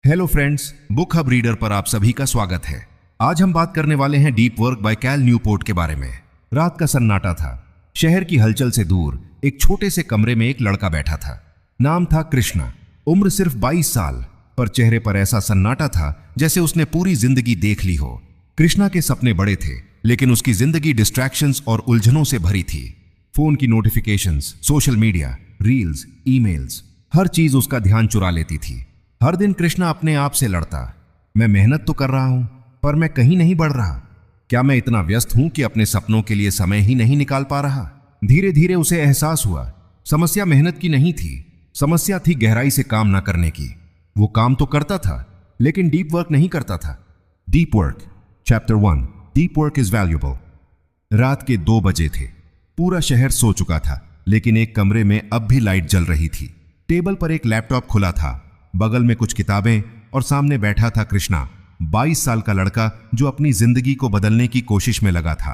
Hello friends, book hub reader पर आप सभी का स्वागत है। आज हम बात करने वाले हैं deep work by Cal Newport के बारे में। रात का सन्नाटा था। शहर की हलचल से दूर एक छोटे से कमरे में एक लड़का बैठा था। नाम था कृष्णा। उम्र सिर्फ 22 साल, पर चेहरे पर ऐसा सन्नाटा था जैसे उसने पूरी जिंदगी देख ली हो। कृष्णा के सपने बड़े थे, लेकिन उसकी जिंदगी डिस्ट्रैक्शंस और उलझनों से भरी थी। फोन की notifications, social media, reels, emails, हर चीज उसका ध्यान चुरा लेती थी। हर दिन कृष्णा अपने आप से लड़ता, मैं मेहनत तो कर रहा हूं, पर मैं कहीं नहीं बढ़ रहा। क्या मैं इतना व्यस्त हूं कि अपने सपनों के लिए समय ही नहीं निकाल पा रहा? धीरे धीरे उसे एहसास हुआ, समस्या मेहनत की नहीं थी, समस्या थी गहराई से काम ना करने की। वो काम तो करता था, लेकिन डीप वर्क नहीं करता था। Deep work, chapter 1, deep work is valuable. रात के 2 बजे थे। पूरा शहर सो चुका था, लेकिन एक कमरे में अब भी लाइट जल रही थी। टेबल पर एक लैपटॉप खुला था, बगल में कुछ किताबें और सामने बैठा था कृष्णा, 22 साल का लड़का जो अपनी जिंदगी को बदलने की कोशिश में लगा था।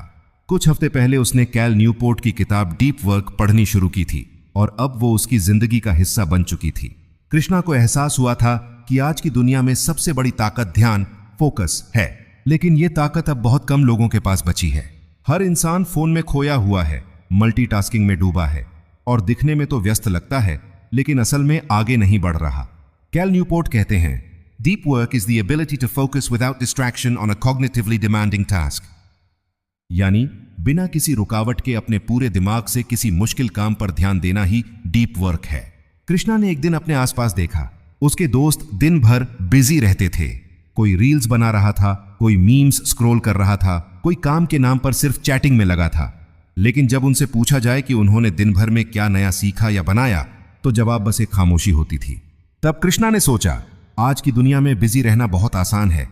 कुछ हफ्ते पहले उसने कैल न्यूपोर्ट की किताब डीप वर्क पढ़नी शुरू की थी और अब वो उसकी जिंदगी का हिस्सा बन चुकी थी। कृष्णा को एहसास हुआ था कि आज की दुनिया में सबसे बड़ी ताकत ध्यान, फोकस है, लेकिन ये ताकत अब बहुत कम लोगों के पास बची है। हर इंसान फोन में खोया हुआ है, मल्टीटास्किंग में डूबा है और दिखने में तो व्यस्त लगता है, लेकिन असल में आगे नहीं बढ़ रहा। कैल न्यूपोर्ट कहते हैं, deep work is the ability to focus without distraction on a cognitively demanding task. यानी बिना किसी रुकावट के अपने पूरे दिमाग से किसी मुश्किल काम पर ध्यान देना ही डीप वर्क है। कृष्णा ने एक दिन अपने आसपास देखा, उसके दोस्त दिन भर बिजी रहते थे। कोई रील्स बना रहा था, कोई मीम्स स्क्रॉल कर रहा था, कोई काम के नाम पर सिर्फ चैटिंग में लगा था। लेकिन जब उनसे पूछा जाए कि उन्होंने दिन भर में क्या नया सीखा या बनाया, तो जवाब बस एक खामोशी होती थी। तब कृष्णा ने सोचा, आज की दुनिया में बिजी रहना बहुत आसान है,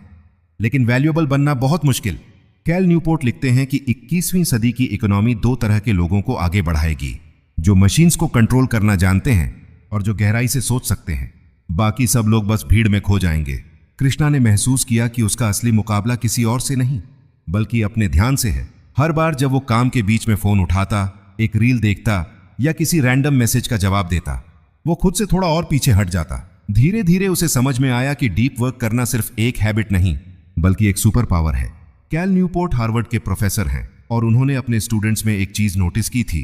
लेकिन वैल्यूएबल बनना बहुत मुश्किल। कैल न्यूपोर्ट लिखते हैं कि 21वीं सदी की इकोनॉमी 2 तरह के लोगों को आगे बढ़ाएगी, जो मशीन्स को कंट्रोल करना जानते हैं और जो गहराई से सोच सकते हैं। बाकी सब लोग बस भीड़ में खो जाएंगे। कृष्णा ने महसूस किया कि उसका असली मुकाबला किसी और से नहीं, बल्कि अपने ध्यान से है। हर बार जब वो काम के बीच में फोन उठाता, एक रील देखता या किसी रैंडम मैसेज का जवाब देता, वो खुद से थोड़ा और पीछे हट जाता। धीरे धीरे उसे समझ में आया कि डीप वर्क करना सिर्फ एक हैबिट नहीं, बल्कि एक सुपर पावर है। कैल न्यूपोर्ट हार्वर्ड के प्रोफेसर हैं और उन्होंने अपने स्टूडेंट्स में एक चीज नोटिस की थी।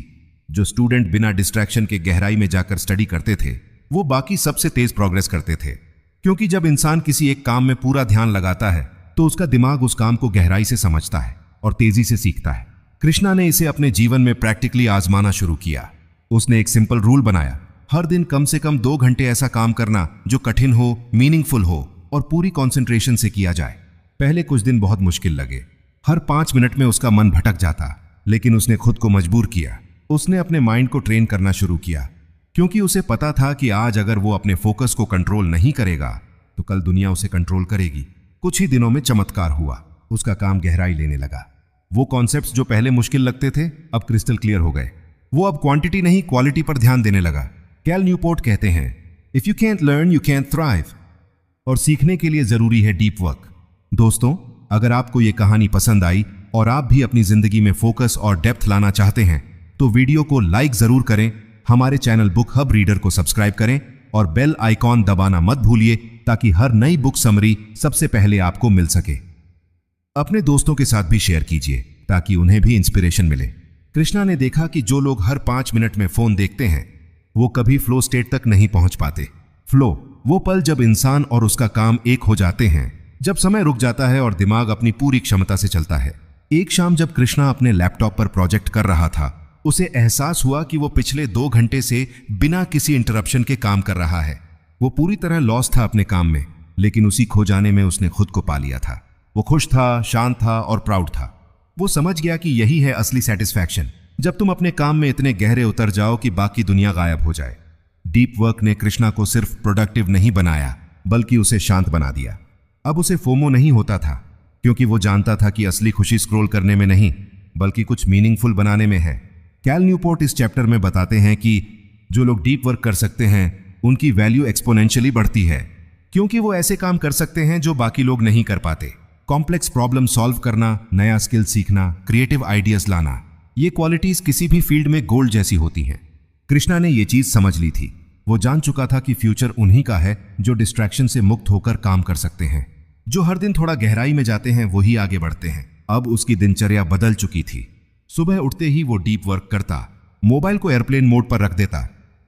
जो स्टूडेंट बिना डिस्ट्रैक्शन के गहराई में जाकर स्टडी करते थे, वो बाकी सबसे तेज प्रोग्रेस करते थे। क्योंकि जब इंसान किसी एक काम में पूरा ध्यान लगाता है, तो उसका दिमाग उस काम को गहराई से समझता है और तेजी से सीखता है। कृष्णा ने इसे अपने जीवन में प्रैक्टिकली आजमाना शुरू किया। उसने एक सिंपल रूल बनाया, हर दिन कम से कम 2 घंटे ऐसा काम करना जो कठिन हो, मीनिंगफुल हो और पूरी कंसंट्रेशन से किया जाए। पहले कुछ दिन बहुत मुश्किल लगे। हर 5 मिनट में उसका मन भटक जाता, लेकिन उसने खुद को मजबूर किया। उसने अपने माइंड को ट्रेन करना शुरू किया, क्योंकि उसे पता था कि आज अगर वो अपने फोकस को कंट्रोल नहीं करेगा, तो कल दुनिया उसे कंट्रोल करेगी। कुछ ही दिनों में चमत्कार हुआ, उसका काम गहराई लेने लगा। वो कॉन्सेप्ट्स जो पहले मुश्किल लगते थे, अब क्रिस्टल क्लियर हो गए। वो अब क्वांटिटी नहीं, क्वालिटी पर ध्यान देने लगा। कैल न्यूपोर्ट कहते हैं, if you can't learn you can't thrive. और सीखने के लिए जरूरी है डीप वर्क। दोस्तों, अगर आपको ये कहानी पसंद आई और आप भी अपनी जिंदगी में फोकस और डेप्थ लाना चाहते हैं, तो वीडियो को लाइक जरूर करें, हमारे चैनल बुक हब रीडर को सब्सक्राइब करें और बेल आइकॉन दबाना मत भूलिए, ताकि हर नई बुक समरी सबसे पहले आपको मिल सके। अपने दोस्तों के साथ भी शेयर कीजिए, ताकि उन्हें भी इंस्पिरेशन मिले। कृष्णा ने देखा कि जो लोग हर 5 मिनट में फोन देखते हैं, वो कभी फ्लो स्टेट तक नहीं पहुंच पाते। फ्लो वो पल जब इंसान और उसका काम एक हो जाते हैं, जब समय रुक जाता है और दिमाग अपनी पूरी क्षमता से चलता है। एक शाम जब कृष्णा अपने लैपटॉप पर प्रोजेक्ट कर रहा था, उसे एहसास हुआ कि वो पिछले 2 घंटे से बिना किसी इंटरप्शन के काम कर रहा है। वो पूरी तरह लॉस था अपने काम में, लेकिन उसी खो जाने में उसने खुद को पा लिया था। वो खुश था, शांत था और प्राउड था। वो समझ गया कि यही है असली सेटिस्फैक्शन, जब तुम अपने काम में इतने गहरे उतर जाओ कि बाकी दुनिया गायब हो जाए। डीप वर्क ने कृष्णा को सिर्फ प्रोडक्टिव नहीं बनाया, बल्कि उसे शांत बना दिया। अब उसे फोमो नहीं होता था, क्योंकि वो जानता था कि असली खुशी स्क्रॉल करने में नहीं, बल्कि कुछ मीनिंगफुल बनाने में है। कैल न्यूपोर्ट इस चैप्टर में बताते हैं कि जो लोग डीप वर्क कर सकते हैं, उनकी वैल्यू एक्सपोनेंशियली बढ़ती है, क्योंकि वो ऐसे काम कर सकते हैं जो बाकी लोग नहीं कर पाते। कॉम्प्लेक्स प्रॉब्लम सॉल्व करना, नया स्किल सीखना, क्रिएटिव आइडियाज लाना, ये क्वालिटीज किसी भी फील्ड में गोल्ड जैसी होती हैं। कृष्णा ने ये चीज समझ ली थी। वो जान चुका था कि फ्यूचर उन्हीं का है जो डिस्ट्रैक्शन से मुक्त होकर काम कर सकते हैं। जो हर दिन थोड़ा गहराई में जाते हैं वही आगे बढ़ते हैं। अब उसकी दिनचर्या बदल चुकी थी। सुबह उठते ही वो डीप वर्क करता, मोबाइल को एयरप्लेन मोड पर रख देता,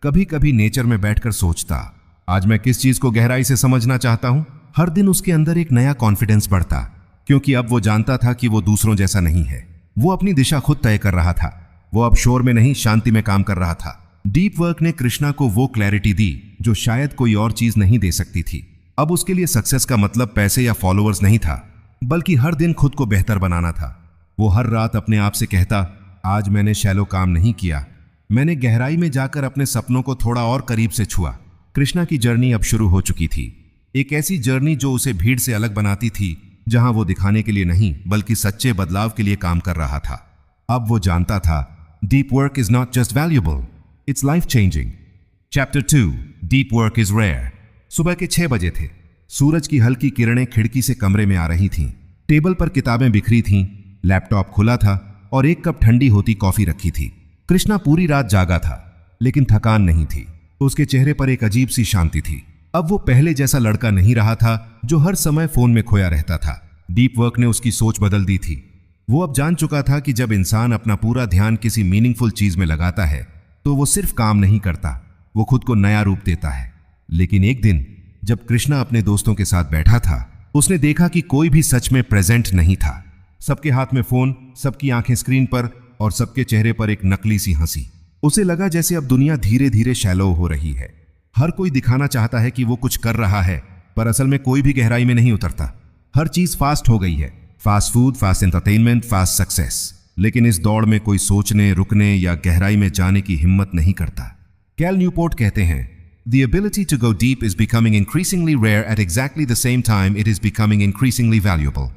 कभी कभी नेचर में बैठकर सोचता, आज मैं किस चीज को गहराई से समझना चाहता हूं। हर दिन उसके अंदर एक नया कॉन्फिडेंस बढ़ता, क्योंकि अब वो जानता था कि वो दूसरों जैसा नहीं है। वो अपनी दिशा खुद तय कर रहा था। वो अब शोर में नहीं, शांति में काम कर रहा था। डीप वर्क ने कृष्णा को वो क्लैरिटी दी जो शायद कोई और चीज नहीं दे सकती थी। अब उसके लिए सक्सेस का मतलब पैसे या फॉलोअर्स नहीं था, बल्कि हर दिन खुद को बेहतर बनाना था। वो हर रात अपने आप से कहता, आज मैंने शैलो काम नहीं किया, मैंने गहराई में जाकर अपने सपनों को थोड़ा और करीब से छुआ। कृष्णा की जर्नी अब शुरू हो चुकी थी। एक ऐसी जर्नी जो उसे भीड़ से अलग बनाती थी, जहां वो दिखाने के लिए नहीं बल्कि सच्चे बदलाव के लिए काम कर रहा था। अब वो जानता था, deep work is not just valuable, it's life changing. Chapter 2, deep work is rare. सुबह के 6 बजे थे। सूरज की हल्की किरणें खिड़की से कमरे में आ रही थीं। टेबल पर किताबें बिखरी थीं, लैपटॉप खुला था और एक कप ठंडी होती कॉफी रखी थी। कृष्णा पूरी रात जागा था, लेकिन थकान नहीं थी। उसके चेहरे पर एक अजीब सी शांति थी। अब वो पहले जैसा लड़का नहीं रहा था जो हर समय फोन में खोया रहता था। डीप वर्क ने उसकी सोच बदल दी थी। वो अब जान चुका था कि जब इंसान अपना पूरा ध्यान किसी मीनिंगफुल चीज में लगाता है तो वो सिर्फ काम नहीं करता, वो खुद को नया रूप देता है। लेकिन एक दिन जब कृष्णा अपने दोस्तों के साथ बैठा था, उसने देखा कि कोई भी सच में प्रेजेंट नहीं था। सबके हाथ में फोन, सबकी आंखें स्क्रीन पर और सबके चेहरे पर एक नकली सी हंसी। उसे लगा जैसे अब दुनिया धीरे धीरे शैलो हो रही है। हर कोई दिखाना चाहता है कि वो कुछ कर रहा है, पर असल में कोई भी गहराई में नहीं उतरता। हर चीज फास्ट हो गई है, fast food, fast entertainment, fast success. लेकिन इस दौड़ में कोई सोचने, रुकने या गहराई में जाने की हिम्मत नहीं करता। कैल न्यूपोर्ट कहते हैं, The ability to go deep is becoming increasingly rare at exactly the same time it is becoming increasingly valuable.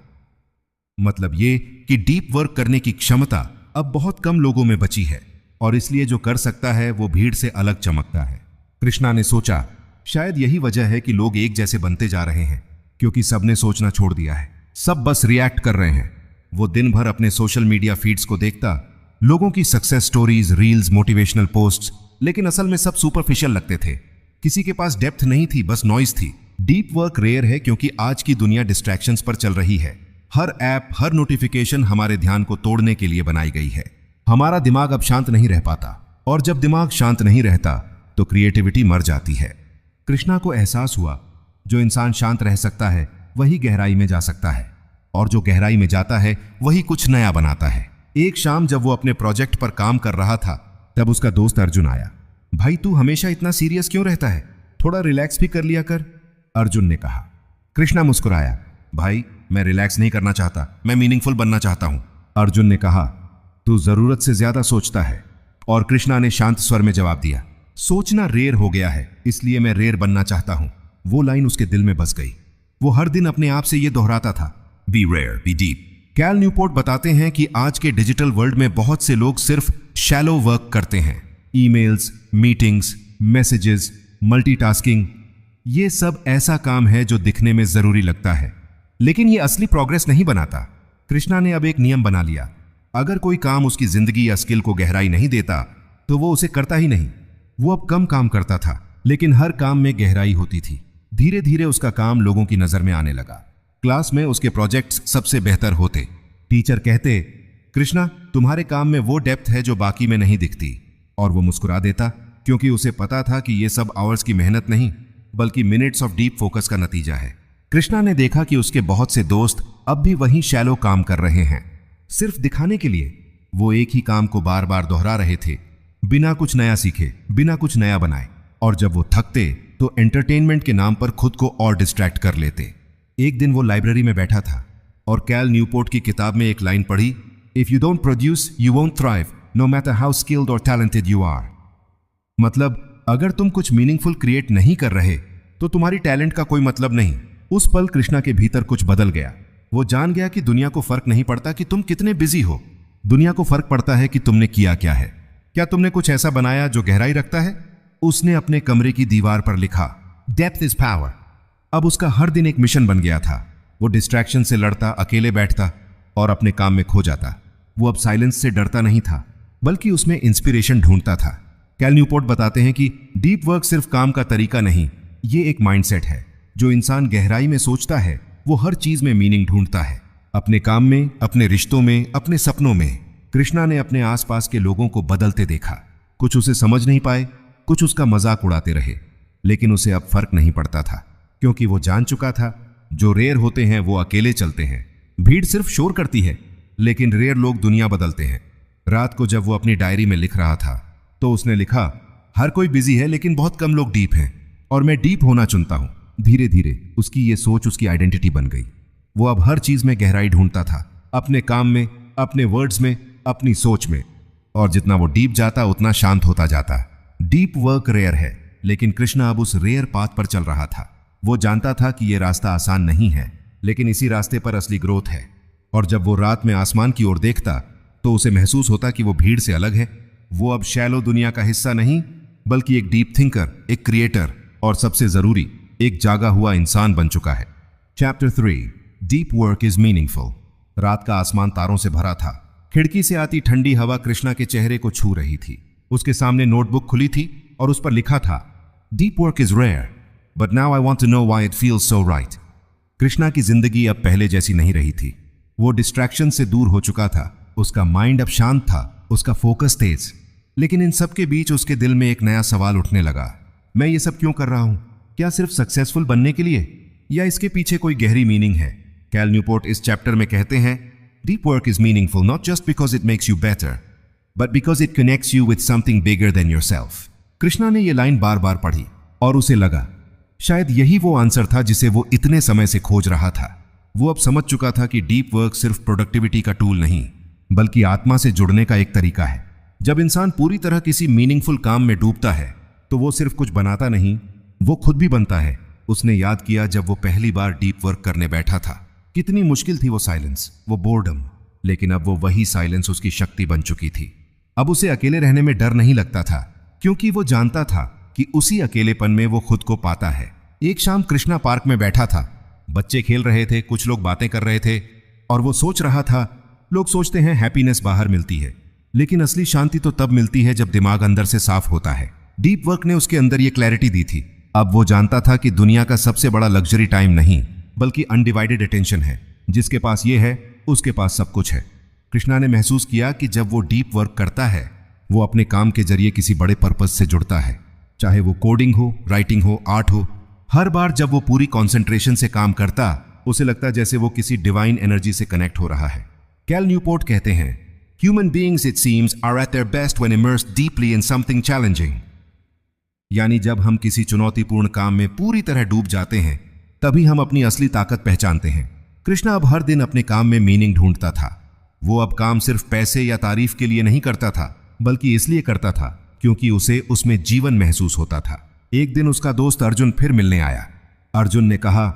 मतलब ये कि डीप वर्क करने की क्षमता अब बहुत कम लोगों में बची है और इसलिए जो कर सकता है वो भीड़ से अलग चमकता है। कृष्णा ने सोचा, शायद यही वजह है कि लोग एक जैसे बनते जा रहे हैं, क्योंकि सबने सोचना छोड़ दिया है। सब बस रिएक्ट कर रहे हैं। वो दिन भर अपने सोशल मीडिया फीड्स को देखता, लोगों की success stories, reels, motivational posts, लेकिन असल में सब सुपरफिशियल लगते थे। किसी के पास डेप्थ नहीं थी, बस नॉइज थी। डीप वर्क रेयर है क्योंकि आज की दुनिया डिस्ट्रैक्शंस पर चल रही है। हर ऐप, हर नोटिफिकेशन हमारे ध्यान को तोड़ने के लिए बनाई गई है। हमारा दिमाग अब शांत नहीं रह पाता, और जब दिमाग शांत नहीं रहता तो क्रिएटिविटी मर जाती है। कृष्णा को एहसास हुआ, जो इंसान शांत रह सकता है वही गहराई में जा सकता है, और जो गहराई में जाता है वही कुछ नया बनाता है। एक शाम जब वो अपने प्रोजेक्ट पर काम कर रहा था, तब उसका दोस्त अर्जुन आया। भाई, तू हमेशा इतना सीरियस क्यों रहता है? थोड़ा रिलैक्स भी कर लिया कर, अर्जुन ने कहा। कृष्णा मुस्कुराया। भाई, मैं रिलैक्स नहीं करना चाहता, मैं मीनिंगफुल बनना चाहता हूं। अर्जुन ने कहा, तू जरूरत से ज्यादा सोचता है। और कृष्णा ने शांत स्वर में जवाब दिया, सोचना रेयर हो गया है, इसलिए मैं रेयर बनना चाहता हूं। वो लाइन उसके दिल में बस गई। वो हर दिन अपने आप से ये दोहराता था, be rare, be deep. Cal Newport बताते हैं कि आज के डिजिटल वर्ल्ड में बहुत से लोग सिर्फ शैलो वर्क करते हैं। ईमेल्स, मीटिंग्स, मैसेजेस, मल्टीटास्किंग, ये सब ऐसा काम है जो दिखने में जरूरी लगता है, लेकिन ये असली प्रोग्रेस नहीं बनाता। कृष्णा ने अब एक नियम बना लिया, अगर कोई काम उसकी जिंदगी या स्किल को गहराई नहीं देता तो वो उसे करता ही नहीं। वो अब कम काम करता था, लेकिन हर काम में गहराई होती थी। धीरे धीरे उसका काम लोगों की नजर में आने लगा। क्लास में उसके प्रोजेक्ट्स सबसे बेहतर होते। टीचर कहते, कृष्णा, तुम्हारे काम में वो डेप्थ है जो बाकी में नहीं दिखती। और वो मुस्कुरा देता, क्योंकि उसे पता था कि ये सब आवर्स की मेहनत नहीं, बल्कि मिनट्स ऑफ डीप फोकस का नतीजा है। कृष्णा ने देखा कि उसके बहुत से दोस्त अब भी वही शैलो काम कर रहे हैं, सिर्फ दिखाने के लिए। वो एक ही काम को बार बार दोहरा रहे थे, बिना कुछ नया सीखे, बिना कुछ नया बनाए। और जब वो थकते तो एंटरटेनमेंट के नाम पर खुद को और डिस्ट्रैक्ट कर लेते। एक दिन वो लाइब्रेरी में बैठा था और कैल न्यूपोर्ट की किताब में एक लाइन पढ़ी, if you don't produce you won't thrive, no matter how skilled और टैलेंटेड यू आर। मतलब, अगर तुम कुछ मीनिंगफुल क्रिएट नहीं कर रहे तो तुम्हारी टैलेंट का कोई मतलब नहीं। उस पल कृष्णा के भीतर कुछ बदल गया। वो जान गया कि दुनिया को फर्क नहीं पड़ता कि तुम कितने बिजी हो, दुनिया को फर्क पड़ता है कि तुमने किया क्या है। क्या तुमने कुछ ऐसा बनाया जो गहराई रखता है? उसने अपने कमरे की दीवार पर लिखा, डेप्थ इज पावर। अब उसका हर दिन एक मिशन बन गया था। वो डिस्ट्रैक्शन से लड़ता, अकेले बैठता और अपने काम में खो जाता। वो अब साइलेंस से डरता नहीं था, बल्कि उसमें इंस्पिरेशन ढूंढता था। कैल न्यूपोर्ट बताते हैं कि डीप वर्क सिर्फ काम का तरीका नहीं, ये एक माइंडसेट है। जो इंसान गहराई में सोचता है वो हर चीज में मीनिंग ढूंढता है, अपने काम में, अपने रिश्तों में, अपने सपनों में। कृष्णा ने अपने आसपास के लोगों को बदलते देखा। कुछ उसे समझ नहीं पाए, कुछ उसका मजाक उड़ाते रहे, लेकिन उसे अब फर्क नहीं पड़ता था, क्योंकि वो जान चुका था जो रेयर होते हैं वो अकेले चलते हैं। भीड़ सिर्फ शोर करती है, लेकिन रेयर लोग दुनिया बदलते हैं। रात को जब वो अपनी डायरी में लिख रहा था तो उसने लिखा, हर कोई बिजी है लेकिन बहुत कम लोग डीप हैं, और मैं डीप होना चुनता हूं। धीरे धीरे उसकी ये सोच उसकी आइडेंटिटी बन गई। वो अब हर चीज में गहराई ढूंढता था, अपने काम में, अपने वर्ड्स में, अपनी सोच में। और जितना वो डीप जाता उतना शांत होता जाता। डीप वर्क रेयर है, लेकिन कृष्णा अब उस रेयर पाथ पर चल रहा था। वो जानता था कि ये रास्ता आसान नहीं है, लेकिन इसी रास्ते पर असली ग्रोथ है। और जब वो रात में आसमान की ओर देखता तो उसे महसूस होता कि वो भीड़ से अलग है। वो अब शैलो दुनिया का हिस्सा नहीं, बल्कि एक डीप थिंकर, एक क्रिएटर और सबसे जरूरी एक जागा हुआ इंसान बन चुका है। Chapter 3, deep work is meaningful. रात का आसमान तारों से भरा था। खिड़की से आती ठंडी हवा कृष्णा के चेहरे को छू रही थी। उसके सामने नोटबुक खुली थी और उस पर लिखा था, deep work is rare but now I want to know why it feels so right. Krishna की जिंदगी अब पहले जैसी नहीं रही थी। वो डिस्ट्रैक्शन से दूर हो चुका था। उसका माइंड अब शांत था, उसका फोकस तेज। लेकिन इन सब के बीच उसके दिल में एक नया सवाल उठने लगा, मैं ये सब क्यों कर रहा हूं? क्या सिर्फ सक्सेसफुल बनने के लिए, या इसके पीछे कोई गहरी मीनिंग है? कैल न्यूपोर्ट इस चैप्टर में कहते हैं, deep work is meaningful not just because it makes you better but because it connects you with something bigger than yourself. Krishna ने यह लाइन बार बार पढ़ी और उसे लगा शायद यही वो आंसर था जिसे वो इतने समय से खोज रहा था। वो अब समझ चुका था कि डीप वर्क सिर्फ प्रोडक्टिविटी का टूल नहीं, बल्कि आत्मा से जुड़ने का एक तरीका है। जब इंसान पूरी तरह किसी मीनिंगफुल काम में डूबता है तो वो सिर्फ कुछ बनाता नहीं, वो खुद भी बनता है। उसने याद किया जब वो पहली बार डीप वर्क करने बैठा था, कितनी मुश्किल थी वो साइलेंस, वो बोर्डम। लेकिन अब वो वही साइलेंस उसकी शक्ति बन चुकी थी। अब उसे अकेले रहने में डर नहीं लगता था, क्योंकि वो जानता था कि उसी अकेलेपन में वो खुद को पाता है। एक शाम कृष्णा पार्क में बैठा था। बच्चे खेल रहे थे, कुछ लोग बातें कर रहे थे, और वो सोच रहा था, लोग सोचते हैं हैप्पीनेस बाहर मिलती है, लेकिन असली शांति तो तब मिलती है जब दिमाग अंदर से साफ होता है। डीप वर्क ने उसके अंदर ये क्लैरिटी दी थी। अब वो जानता था कि दुनिया का सबसे बड़ा लग्जरी टाइम नहीं, बल्कि अनडिवाइडेड अटेंशन है। जिसके पास ये है, उसके पास सब कुछ है। कृष्णा ने महसूस किया कि जब वो डीप वर्क करता है, वो अपने काम के जरिए किसी बड़े पर्पस से जुड़ता है। चाहे वो कोडिंग हो, राइटिंग हो, आर्ट हो। हर बार जब वो पूरी कॉन्सेंट्रेशन से काम करता, उसे लगता जैसे वो किसी डिवाइन एनर्जी से कनेक्ट हो रहा है। कैल न्यूपोर्ट कहते हैं, human beings it seems are at their best when immersed deeply in something challenging. यानी जब हम किसी चुनौतीपूर्ण काम में पूरी तरह डूब जाते हैं, तभी हम अपनी असली ताकत पहचानते हैं। कृष्णा अब हर दिन अपने काम में मीनिंग ढूंढता था। वो अब काम सिर्फ पैसे या तारीफ के लिए नहीं करता था, बल्कि इसलिए करता था क्योंकि उसे उसमें जीवन महसूस होता था। एक दिन उसका दोस्त अर्जुन फिर मिलने आया। अर्जुन ने कहा,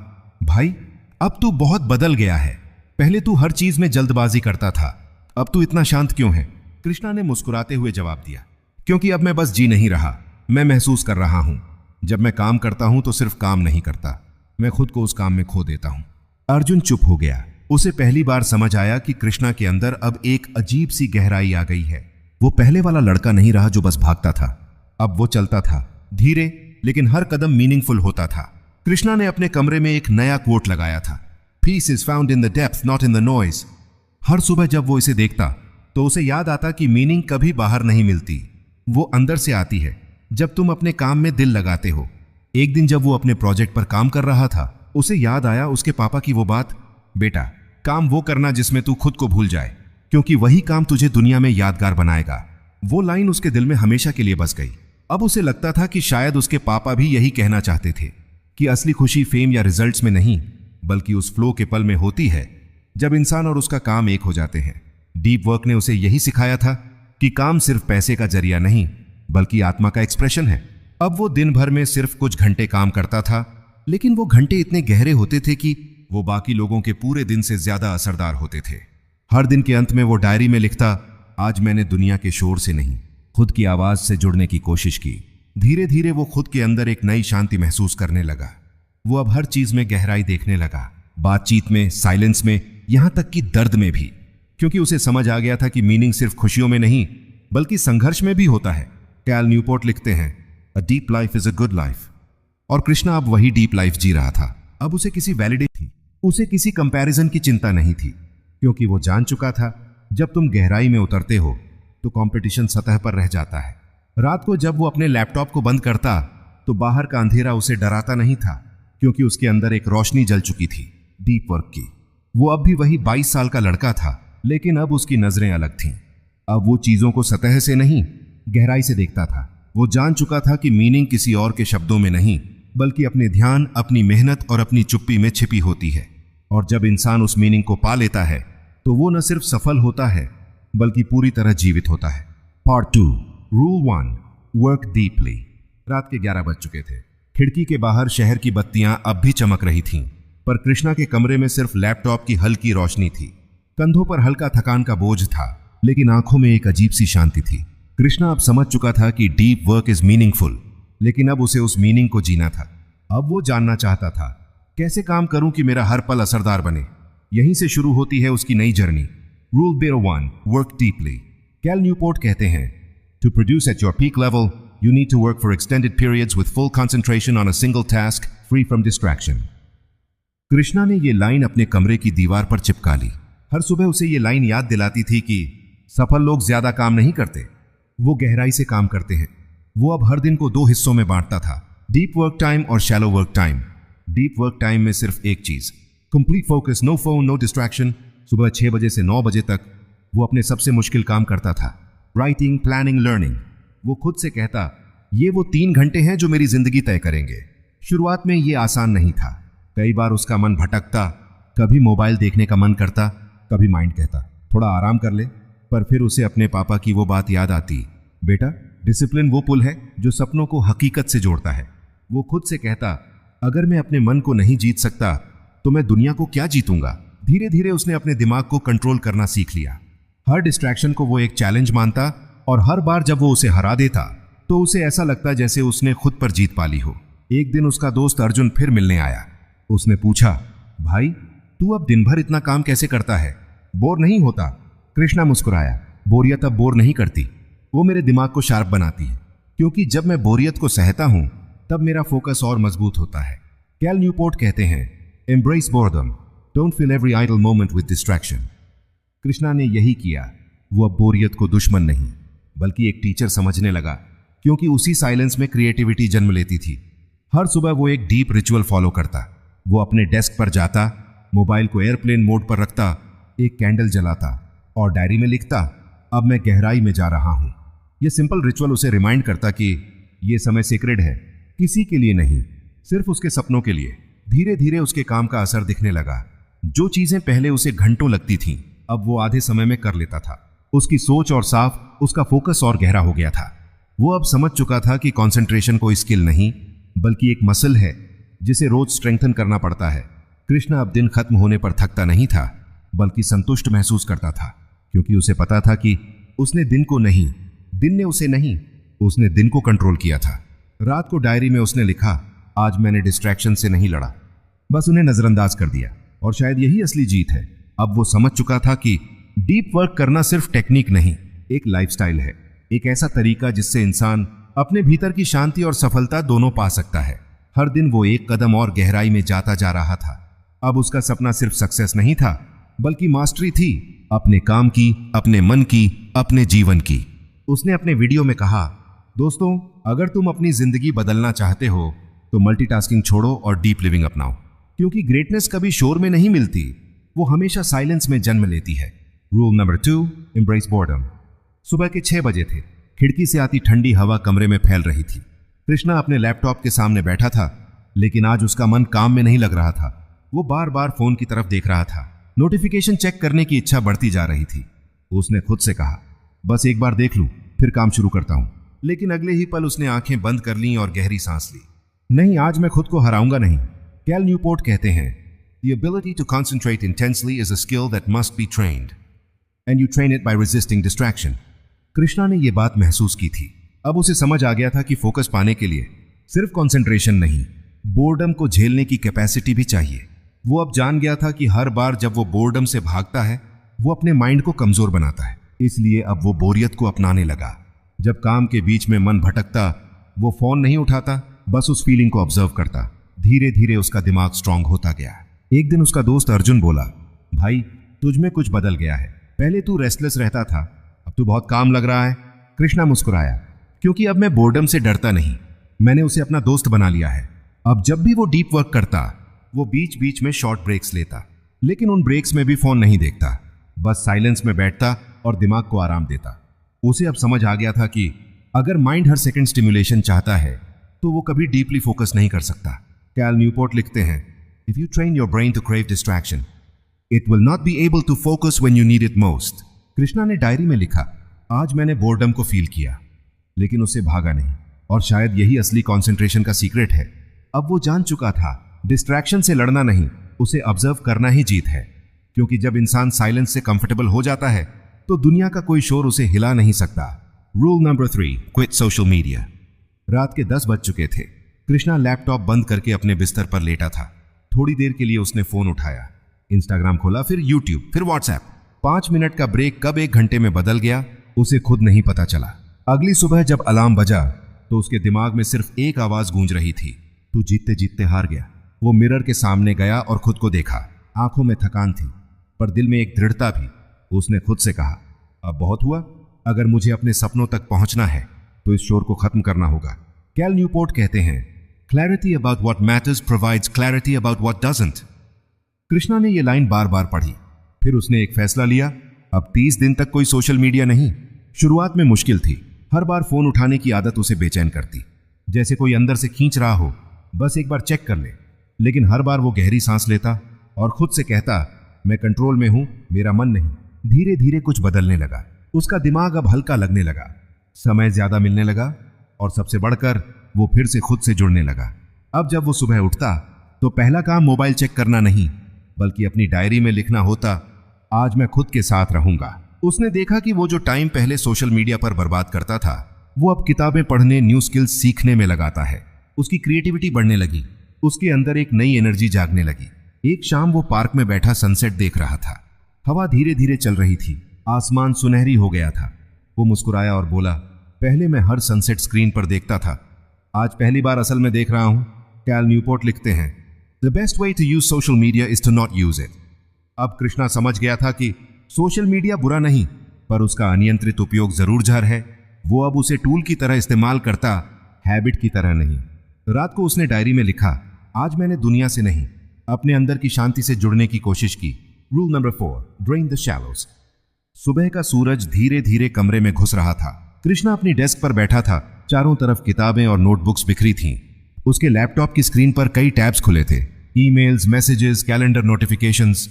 भाई अब तू बहुत बदल गया है। पहले तू हर चीज में जल्दबाजी करता था, अब तू इतना शांत क्यों है? कृष्णा ने मुस्कुराते हुए जवाब दिया, क्योंकि अब मैं बस जी नहीं रहा, मैं महसूस कर रहा हूं। जब मैं काम करता हूं तो सिर्फ काम नहीं करता, मैं खुद को उस काम में खो देता हूं। अर्जुन चुप हो गया। उसे पहली बार समझ आया कि कृष्णा के अंदर अब एक अजीब सी गहराई आ गई है। वो पहले वाला लड़का नहीं रहा जो बस भागता था। अब वो चलता था, धीरे, लेकिन हर कदम मीनिंगफुल होता था। कृष्णा ने अपने कमरे में एक नया कोट लगाया था, peace is found in the depth not in the noise. हर सुबह जब वो इसे देखता तो उसे याद आता कि मीनिंग कभी बाहर नहीं मिलती, वो अंदर से आती है जब तुम अपने काम में दिल लगाते हो। एक दिन जब वो अपने प्रोजेक्ट पर काम कर रहा था, उसे याद आया उसके पापा की वो बात, बेटा काम वो करना जिसमें तू खुद को भूल जाए, क्योंकि वही काम तुझे दुनिया में यादगार बनाएगा। वो लाइन उसके दिल में हमेशा के लिए बस गई। अब उसे लगता था कि शायद उसके पापा भी यही कहना चाहते थे कि असली खुशी फेम या रिजल्ट्स में नहीं, बल्कि उस फ्लो के पल में होती है जब इंसान और उसका काम एक हो जाते हैं। डीप वर्क ने उसे यही सिखाया था कि काम सिर्फ पैसे का जरिया नहीं, बल्कि आत्मा का एक्सप्रेशन है। अब वो दिन भर में सिर्फ कुछ घंटे काम करता था, लेकिन वो घंटे इतने गहरे होते थे कि वो बाकी लोगों के पूरे दिन से ज्यादा असरदार होते थे। हर दिन के अंत में वो डायरी में लिखता, आज मैंने दुनिया के शोर से नहीं, खुद की आवाज से जुड़ने की कोशिश की। धीरे धीरे वो खुद के अंदर एक नई शांति महसूस करने लगा। वो अब हर चीज में गहराई देखने लगा, बातचीत में, साइलेंस में, यहां तक कि दर्द में भी, क्योंकि उसे समझ आ गया था कि मीनिंग सिर्फ खुशियों में नहीं, बल्कि संघर्ष में भी होता है। कैल न्यूपोर्ट लिखते हैं, a deep life is a good life. और कृष्णा अब वही डीप लाइफ जी रहा था। अब उसे किसी वैलिडेशन थी, उसे किसी कंपैरिजन की चिंता नहीं थी, क्योंकि वो जान चुका था जब तुम गहराई में उतरते हो तो कंपटीशन सतह पर रह जाता है। रात को जब वो अपने लैपटॉप को बंद करता तो बाहर का अंधेरा उसे डराता नहीं था, क्योंकि उसके अंदर एक रोशनी जल चुकी थी, डीप वर्क की। वो अब भी वही 22 साल का लड़का था, लेकिन अब उसकी नजरें अलग थीं। अब वो चीजों को सतह से नहीं, गहराई से देखता था। वो जान चुका था कि मीनिंग किसी और के शब्दों में नहीं, बल्कि अपने ध्यान, अपनी मेहनत और अपनी चुप्पी में छिपी होती है। और जब इंसान उस मीनिंग को पा लेता है तो वो न सिर्फ सफल होता है, बल्कि पूरी तरह जीवित होता है। Part 2, rule 1, work deeply. रात के 11 बज चुके थे। खिड़की के बाहर शहर की बत्तियां अब भी चमक रही थीं, पर कृष्णा के कमरे में सिर्फ लैपटॉप की हल्की रोशनी थी। कंधों पर हल्का थकान का बोझ था, लेकिन आंखों में एक अजीब सी शांति थी। कृष्णा अब समझ चुका था कि डीप वर्क इज मीनिंगफुल, लेकिन अब उसे उस मीनिंग को जीना था। अब वो जानना चाहता था, कैसे काम करूं कि मेरा हर पल असरदार बने। यहीं से शुरू होती है उसकी नई journey. Rule 1, work deeply. Cal Newport कहते हैं, to produce at your peak level you need to work for extended periods with full concentration on a single task, free from distraction. Krishna ने ये लाइन अपने कमरे की दीवार पर चिपका ली। हर सुबह उसे ये लाइन याद दिलाती थी कि सफल लोग ज्यादा काम नहीं करते, वो गहराई से काम करते हैं। वो अब हर दिन को 2 हिस्सों में बांटता था, डीप वर्क टाइम और shallow work time. Deep work time में सिर्फ एक चीज, complete focus, no phone, no distraction. सुबह 6 बजे से 9 बजे तक वो अपने सबसे मुश्किल काम करता था, राइटिंग, प्लानिंग, लर्निंग। वो खुद से कहता, ये वो 3 घंटे हैं जो मेरी जिंदगी तय करेंगे। शुरुआत में ये आसान नहीं था। कई बार उसका मन भटकता, कभी मोबाइल देखने का मन करता, कभी माइंड कहता थोड़ा आराम कर ले। पर फिर उसे अपने पापा की वो बात याद आती, बेटा, डिसिप्लिन वो पुल है जो सपनों को हकीकत से जोड़ता है। वो खुद से कहता, अगर मैं अपने मन को नहीं जीत सकता तो मैं दुनिया को क्या जीतूंगा। धीरे धीरे उसने अपने दिमाग को कंट्रोल करना सीख लिया। हर डिस्ट्रैक्शन को वो एक चैलेंज मानता, और हर बार जब वो उसे हरा देता तो उसे ऐसा लगता जैसे उसने खुद पर जीत पाली हो। एक दिन उसका दोस्त अर्जुन फिर मिलने आया। उसने पूछा, भाई, तू अब दिन भर इतना काम कैसे करता है, बोर नहीं होता? कृष्णा मुस्कुराया, बोरियत अब बोर नहीं करती, वो मेरे दिमाग को शार्प बनाती है, क्योंकि जब मैं बोरियत को सहता हूं तब मेरा फोकस और मजबूत होता है। कैल न्यूपोर्ट कहते हैं, embrace boredom, don't fill every idle moment with distraction. Krishna ने यही किया। वो अब बोरियत को दुश्मन नहीं, बल्कि एक टीचर समझने लगा, क्योंकि उसी साइलेंस में क्रिएटिविटी जन्म लेती थी। हर सुबह वो एक डीप रिचुअल फॉलो करता। वो अपने डेस्क पर जाता, मोबाइल को एयरप्लेन मोड पर रखता, एक कैंडल जलाता और डायरी में लिखता, अब मैं गहराई में जा रहा हूं। यह सिंपल रिचुअल उसे रिमाइंड करता कि यह समय सीक्रेट है, किसी के लिए नहीं, सिर्फ उसके सपनों के लिए। धीरे धीरे उसके काम का असर दिखने लगा। जो चीजें पहले उसे घंटों लगती थीं, अब वो आधे समय में कर लेता था। उसकी सोच और साफ, उसका फोकस और गहरा हो गया था। वो अब समझ चुका था कि कंसंट्रेशन कोई स्किल नहीं, बल्कि एक मसल है जिसे रोज स्ट्रेंथन करना पड़ता है। कृष्णा अब दिन खत्म होने पर थकता नहीं था, बल्कि संतुष्ट महसूस करता था, क्योंकि उसे पता था कि उसने दिन को नहीं, दिन ने उसे नहीं, उसने दिन को कंट्रोल किया था। रात को डायरी में उसने लिखा, आज मैंने डिस्ट्रैक्शन से नहीं लड़ा, बस उन्हें नजरअंदाज कर दिया। और शायद यही असली जीत है। अब वो समझ चुका था कि डीप वर्क करना सिर्फ टेक्निक नहीं, एक लाइफस्टाइल है, एक ऐसा तरीका जिससे इंसान अपने भीतर की शांति और सफलता दोनों पा सकता है। हर दिन वो एक कदम और गहराई में जाता जा रहा था। अब उसका सपना सिर्फ सक्सेस नहीं था, बल्कि मास्टरी थी, अपने काम की, अपने मन की, अपने जीवन की। उसने अपने वीडियो में कहा, दोस्तों, अगर तुम अपनी जिंदगी बदलना चाहते हो तो मल्टीटास्किंग छोड़ो और डीप लिविंग अपनाओ, क्योंकि ग्रेटनेस कभी शोर में नहीं मिलती, वो हमेशा साइलेंस में जन्म लेती है। Rule number 2, embrace boredom. सुबह के 6 बजे थे। खिड़की से आती ठंडी हवा कमरे में फैल रही थी। कृष्णा अपने लैपटॉप के सामने बैठा था, लेकिन आज उसका मन काम में नहीं लग रहा था। वो बार बार फोन की तरफ देख रहा था। नोटिफिकेशन चेक करने की इच्छा बढ़ती जा रही थी। उसने खुद से कहा, बस एक बार देख लूं, फिर काम शुरू करता हूं। लेकिन अगले ही पल उसने आंखें बंद कर लीं और गहरी सांस ली। नहीं, आज मैं खुद को हराऊंगा नहीं। कैल न्यूपोर्ट कहते हैं, The ability to concentrate intensely is a skill that must be trained, and you train it by resisting distraction. Krishna ने यह बात महसूस की थी। अब उसे समझ आ गया था कि फोकस पाने के लिए सिर्फ कंसंट्रेशन नहीं, बोर्डम को झेलने की कैपेसिटी भी चाहिए। वो अब जान गया था कि हर बार जब वो बोर्डम से भागता है, वो अपने माइंड को कमजोर बनाता है। इसलिए अब वो बोरियत को अपनाने लगा। जब काम के बीच में मन भटकता वो फोन नहीं उठाता, बस उस फीलिंग को ऑब्जर्व करता। धीरे धीरे उसका दिमाग स्ट्रांग होता गया। एक दिन उसका दोस्त अर्जुन बोला, भाई तुझ में कुछ बदल गया है, पहले तू रेस्टलेस रहता था, अब तू बहुत काम लग रहा है। कृष्णा मुस्कुराया, क्योंकि अब मैं बोर्डम से डरता नहीं, मैंने उसे अपना दोस्त बना लिया है। अब जब भी वो डीप वर्क करता वो बीच बीच में शॉर्ट ब्रेक्स लेता, लेकिन उन ब्रेक्स में भी फोन नहीं देखता, बस साइलेंस में बैठता और दिमाग को आराम देता। उसे अब समझ आ गया था कि अगर माइंड हर सेकंड स्टिमुलेशन चाहता है तो वो कभी डीपली फोकस नहीं कर सकता। कैल न्यूपोर्ट लिखते हैं, if you train your brain to crave distraction it will not be able to focus when you need it most. Krishna ने डायरी में लिखा, आज मैंने बोर्डम को फील किया लेकिन उससे भागा नहीं, और शायद यही असली कंसंट्रेशन का सीक्रेट है। अब वो जान चुका था डिस्ट्रैक्शन से लड़ना नहीं, उसे ऑब्जर्व करना ही जीत है, क्योंकि जब इंसान साइलेंस से कंफर्टेबल हो जाता है तो दुनिया का कोई शोर उसे हिला नहीं सकता। Rule number 3, quit social media. रात के 10 बज चुके थे। कृष्णा लैपटॉप बंद करके अपने बिस्तर पर लेटा था। थोड़ी देर के लिए उसने फोन उठाया, इंस्टाग्राम खोला, फिर यूट्यूब, फिर व्हाट्सएप। 5 मिनट का ब्रेक कब 1 घंटे में बदल गया उसे खुद नहीं पता चला। अगली सुबह जब अलार्म बजा तो उसके दिमाग में सिर्फ एक आवाज गूंज रही थी, तू जीतते जीतते हार गया। वो मिरर के सामने गया और खुद को देखा। आंखों में थकान थी पर दिल में एक दृढ़ता भी। उसने खुद से कहा, अब बहुत हुआ, अगर मुझे अपने सपनों तक पहुंचना है तो इस शोर को खत्म करना होगा। कैल न्यूपोर्ट कहते हैं, clarity about what matters provides clarity about what doesn't. Krishna ने यह लाइन बार बार पढ़ी, फिर उसने एक फैसला लिया, अब 30 दिन तक कोई सोशल मीडिया नहीं। शुरुआत में मुश्किल थी, हर बार फोन उठाने की आदत उसे बेचैन करती, जैसे कोई अंदर से खींच रहा हो, बस एक बार चेक कर ले। लेकिन हर बार वो गहरी सांस लेता और खुद से कहता, मैं कंट्रोल में हूं, मेरा मन नहीं। धीरे धीरे कुछ बदलने लगा, उसका दिमाग अब हल्का लगने लगा, समय ज्यादा मिलने लगा और सबसे बढ़कर वो फिर से खुद से जुड़ने लगा। अब जब वो सुबह उठता तो पहला काम मोबाइल चेक करना नहीं बल्कि अपनी डायरी में लिखना होता, आज मैं खुद के साथ रहूंगा। उसने देखा कि वो जो टाइम पहले सोशल मीडिया पर बर्बाद करता था वो अब किताबें पढ़ने, न्यू स्किल्स सीखने में लगाता है। उसकी क्रिएटिविटी बढ़ने लगी, उसके अंदर एक नई एनर्जी जागने लगी। एक शाम वो पार्क में बैठा सनसेट देख रहा था। हवा धीरे धीरे चल रही थी, आसमान सुनहरी हो गया था। वो मुस्कुराया और बोला, पहले मैं हर सनसेट स्क्रीन पर देखता था, आज पहली बार असल में देख रहा हूं। कैल न्यूपोर्ट लिखते हैं, the best way to use social media is to not use it. अब कृष्णा समझ गया था कि सोशल मीडिया बुरा नहीं, पर उसका अनियंत्रित उपयोग जरूर जहर है। वो अब उसे टूल की तरह इस्तेमाल करता, हैबिट की तरह नहीं। रात को उसने डायरी में लिखा, आज मैंने दुनिया से नहीं अपने अंदर की शांति से जुड़ने की कोशिश की। Rule number 4, drain the shallows. सुबह का सूरज धीरे धीरे कमरे में घुस रहा था। कृष्णा अपनी डेस्क पर बैठा था, चारों तरफ किताबें और नोटबुक्स बिखरी थीं। उसके लैपटॉप की स्क्रीन पर कई टैब्स खुले थे, ईमेल्स, मैसेजेस, कैलेंडर नोटिफिकेशंस,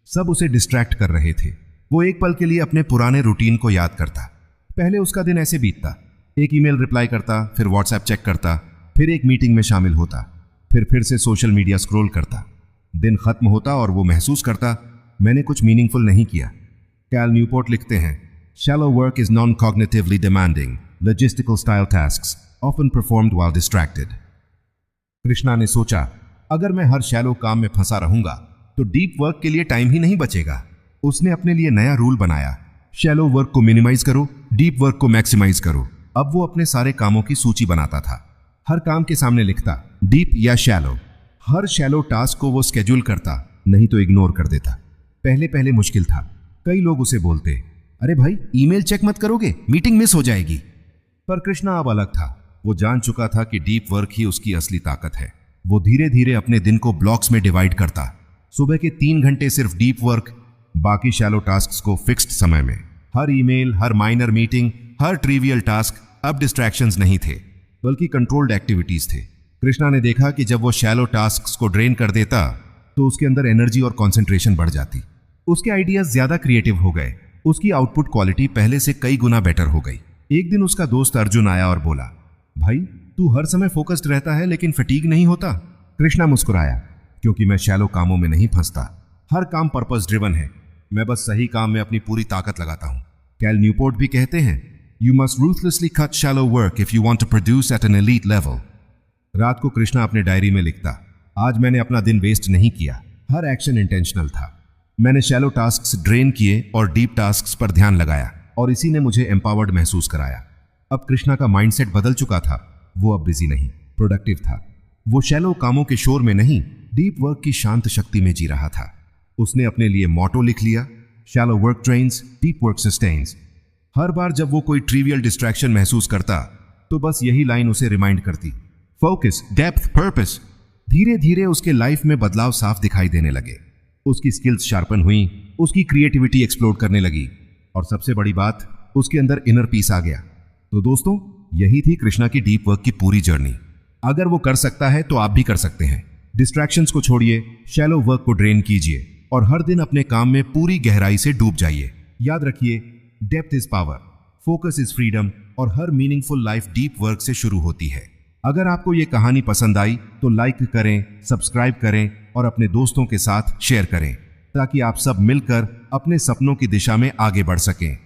सब उसे डिस्ट्रैक्ट कर रहे थे। वो एक पल के लिए अपने पुराने रूटीन को याद करता। पहले उसका दिन ऐसे बीतता, एक ईमेल रिप्लाई करता, फिर व्हाट्सएप चेक करता, फिर एक मीटिंग में शामिल होता, फिर से सोशल मीडिया स्क्रॉल करता। दिन खत्म होता और वो महसूस करता, मैंने कुछ मीनिंगफुल नहीं किया। कैल न्यूपोर्ट लिखते हैं, shallow work is non cognitively demanding, logistical style tasks often performed while distracted. Krishna ने सोचा, अगर मैं हर शैलो काम में फंसा रहूंगा तो डीप वर्क के लिए टाइम ही नहीं बचेगा। उसने अपने लिए नया रूल बनाया, शैलो वर्क को मिनिमाइज करो, डीप वर्क को मैक्सिमाइज करो। अब वो अपने सारे कामों की सूची बनाता था, हर काम के सामने लिखता, डीप या शैलो। हर शैलो टास्क को वो स्केड्यूल करता, नहीं तो इग्नोर कर देता। पहले पहले मुश्किल था, कई लोग उसे बोलते, अरे भाई ईमेल चेक मत करोगे, मीटिंग मिस हो जाएगी। पर कृष्णा अब अलग था, वो जान चुका था कि डीप वर्क ही उसकी असली ताकत है। वो धीरे धीरे अपने दिन को ब्लॉक्स में डिवाइड करता, सुबह के 3 घंटे सिर्फ डीप वर्क, बाकी शैलो टास्क्स को फिक्स्ड समय में। हर ईमेल, हर माइनर मीटिंग, हर ट्रिवियल टास्क अब डिस्ट्रैक्शंस नहीं थे बल्कि कंट्रोल्ड एक्टिविटीज थे। कृष्णा ने देखा कि जब वो शैलो टास्क्स को ड्रेन कर देता तो उसके अंदर एनर्जी और कंसंट्रेशन बढ़ जाती। उसके आइडियाज ज्यादा क्रिएटिव हो गए, उसकी आउटपुट क्वालिटी पहले से कई गुना बेटर हो गई। एक दिन उसका दोस्त अर्जुन आया और बोला, भाई तू हर समय फोकस्ड रहता है लेकिन फटीग नहीं होता। कृष्णा मुस्कुराया, क्योंकि मैं शैलो कामों में नहीं फंसता, हर काम पर्पस ड्रिवन है, मैं बस सही काम में अपनी पूरी ताकत लगाता हूं। कैल न्यूपोर्ट भी कहते हैं, you must ruthlessly cut shallow work if you want to produce at an elite level. रात को कृष्णा अपने डायरी में लिखता, आज मैंने अपना दिन वेस्ट नहीं किया, हर एक्शन इंटेंशनल था। मैंने शैलो टास्क्स ड्रेन किए और डीप टास्क्स पर ध्यान लगाया और इसी ने मुझे एम्पावर्ड महसूस कराया। अब कृष्णा का माइंडसेट बदल चुका था। वो अब बिजी नहीं, प्रोडक्टिव था। वो शैलो कामों के शोर में नहीं, डीप वर्क की शांत शक्ति में जी रहा था। उसने अपने लिए मोटो लिख लिया, shallow work trains, deep work sustains. हर बार जब वो कोई ट्रिवियल डिस्ट्रैक्शन महसूस करता तो बस यही लाइन उसे रिमाइंड करती, फोकस, डेप्थ, पर्पस। धीरे धीरे उसके लाइफ में बदलाव साफ दिखाई देने लगे। उसकी स्किल्स शार्पन हुई, उसकी क्रिएटिविटी एक्सप्लोर करने लगी और सबसे बड़ी बात, उसके अंदर इनर पीस आ गया। तो दोस्तों, यही थी कृष्णा की डीप वर्क की पूरी जर्नी। अगर वो कर सकता है तो आप भी कर सकते हैं। डिस्ट्रैक्शंस को छोड़िए, शैलो वर्क को ड्रेन कीजिए और हर दिन अपने काम में पूरी गहराई से डूब जाइए। याद रखिए, depth is power, focus is freedom और हर मीनिंगफुल लाइफ डीप वर्क से शुरू होती है। अगर आपको ये कहानी पसंद आई तो लाइक करें, सब्सक्राइब करें और अपने दोस्तों के साथ शेयर करें ताकि आप सब मिलकर अपने सपनों की दिशा में आगे बढ़ सकें।